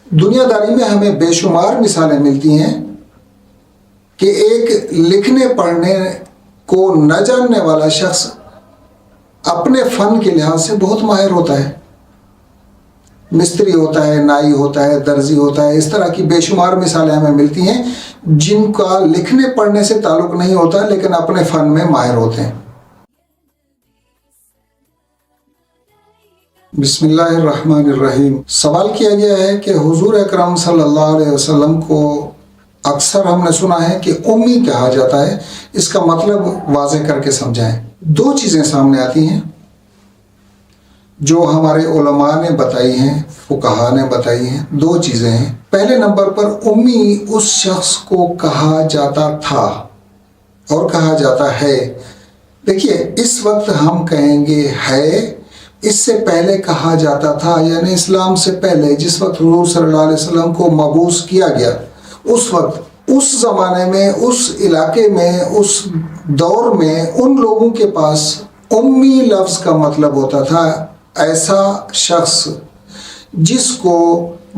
دنیا داری میں ہمیں بے شمار مثالیں ملتی ہیں کہ ایک لکھنے پڑھنے کو نہ جاننے والا شخص اپنے فن کے لحاظ سے بہت ماہر ہوتا ہے. مستری ہوتا ہے، نائی ہوتا ہے، درزی ہوتا ہے. اس طرح کی بے شمار مثالیں ہمیں ملتی ہیں جن کا لکھنے پڑھنے سے تعلق نہیں ہوتا لیکن اپنے فن میں ماہر ہوتے ہیں. بسم اللہ الرحمن الرحیم. سوال کیا گیا ہے کہ حضور اکرم صلی اللہ علیہ وسلم کو اکثر ہم نے سنا ہے کہ امی کہا جاتا ہے. اس کا مطلب واضح کر کے سمجھائیں. دو چیزیں سامنے آتی ہیں جو ہمارے علماء نے بتائی ہیں، فقہا نے بتائی ہیں. دو چیزیں ہیں. پہلے نمبر پر امی اس شخص کو کہا جاتا تھا اور کہا جاتا ہے. دیکھیے اس وقت ہم کہیں گے ہے، اس سے پہلے کہا جاتا تھا یعنی اسلام سے پہلے جس وقت حضور صلی اللہ علیہ وسلم کو مبعوث کیا گیا، اس وقت اس زمانے میں، اس علاقے میں، اس دور میں ان لوگوں کے پاس امی لفظ کا مطلب ہوتا تھا ایسا شخص جس کو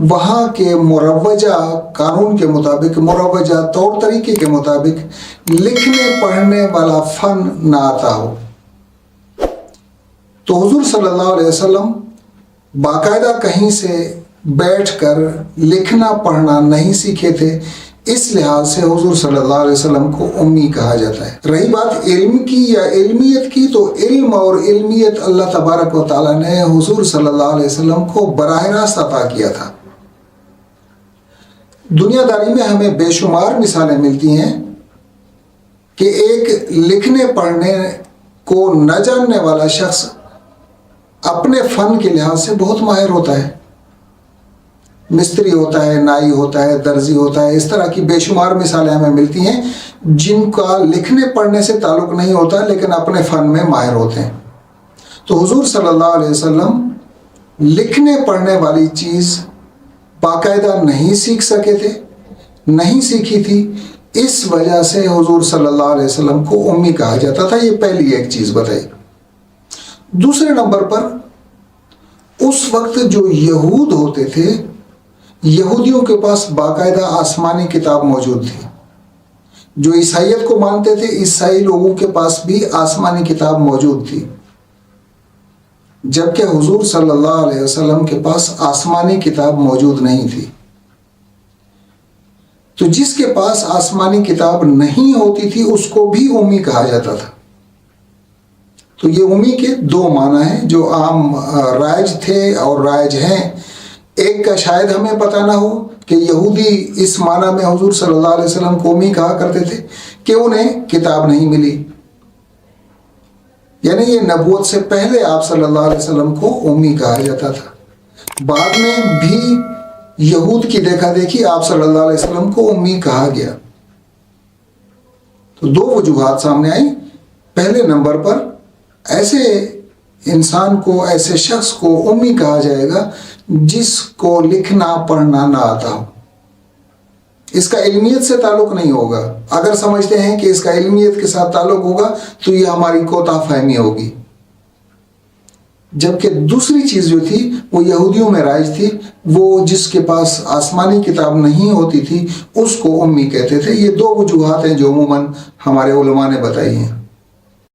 وہاں کے مروجہ قانون کے مطابق، مروجہ طور طریقے کے مطابق لکھنے پڑھنے والا فن نہ آتا ہو. تو حضور صلی اللہ علیہ وسلم باقاعدہ کہیں سے بیٹھ کر لکھنا پڑھنا نہیں سیکھے تھے. اس لحاظ سے حضور صلی اللہ علیہ وسلم کو امی کہا جاتا ہے. رہی بات علم کی یا علمیت کی، تو علم اور علمیت اللہ تبارک و تعالیٰ نے حضور صلی اللہ علیہ وسلم کو براہ راست عطا کیا تھا. دنیا داری میں ہمیں بے شمار مثالیں ملتی ہیں کہ ایک لکھنے پڑھنے کو نہ جاننے والا شخص اپنے فن کے لحاظ سے بہت ماہر ہوتا ہے. مستری ہوتا ہے، نائی ہوتا ہے، درزی ہوتا ہے. اس طرح کی بے شمار مثالیں ہمیں ملتی ہیں جن کا لکھنے پڑھنے سے تعلق نہیں ہوتا لیکن اپنے فن میں ماہر ہوتے ہیں. تو حضور صلی اللہ علیہ وسلم لکھنے پڑھنے والی چیز باقاعدہ نہیں سیکھ سکے تھے، نہیں سیکھی تھی. اس وجہ سے حضور صلی اللہ علیہ وسلم کو امی کہا جاتا تھا. یہ پہلی ایک چیز بتائی. دوسرے نمبر پر اس وقت جو یہود ہوتے تھے، یہودیوں کے پاس باقاعدہ آسمانی کتاب موجود تھی. جو عیسائیت کو مانتے تھے، عیسائی لوگوں کے پاس بھی آسمانی کتاب موجود تھی، جبکہ حضور صلی اللہ علیہ وسلم کے پاس آسمانی کتاب موجود نہیں تھی. تو جس کے پاس آسمانی کتاب نہیں ہوتی تھی اس کو بھی امی کہا جاتا تھا. تو یہ امی کے دو معنی ہیں جو عام رائج تھے اور رائج ہیں. ایک کا شاید ہمیں پتہ نہ ہو کہ یہودی اس معنی میں حضور صلی اللہ علیہ وسلم کو امی کہا کرتے تھے کہ انہیں کتاب نہیں ملی، یعنی یہ نبوت سے پہلے آپ صلی اللہ علیہ وسلم کو امی کہا جاتا تھا. بعد میں بھی یہود کی دیکھا دیکھی آپ صلی اللہ علیہ وسلم کو امی کہا گیا. تو دو وجوہات سامنے آئیں. پہلے نمبر پر ایسے انسان کو، ایسے شخص کو امی کہا جائے گا جس کو لکھنا پڑھنا نہ آتا ہو. اس کا علمیت سے تعلق نہیں ہوگا. اگر سمجھتے ہیں کہ اس کا علمیت کے ساتھ تعلق ہوگا تو یہ ہماری کوتاہ فہمی ہوگی. جبکہ دوسری چیز جو تھی وہ یہودیوں میں رائج تھی، وہ جس کے پاس آسمانی کتاب نہیں ہوتی تھی اس کو امی کہتے تھے. یہ دو وجوہات ہیں جو عموماً ہمارے علماء نے بتائی ہیں.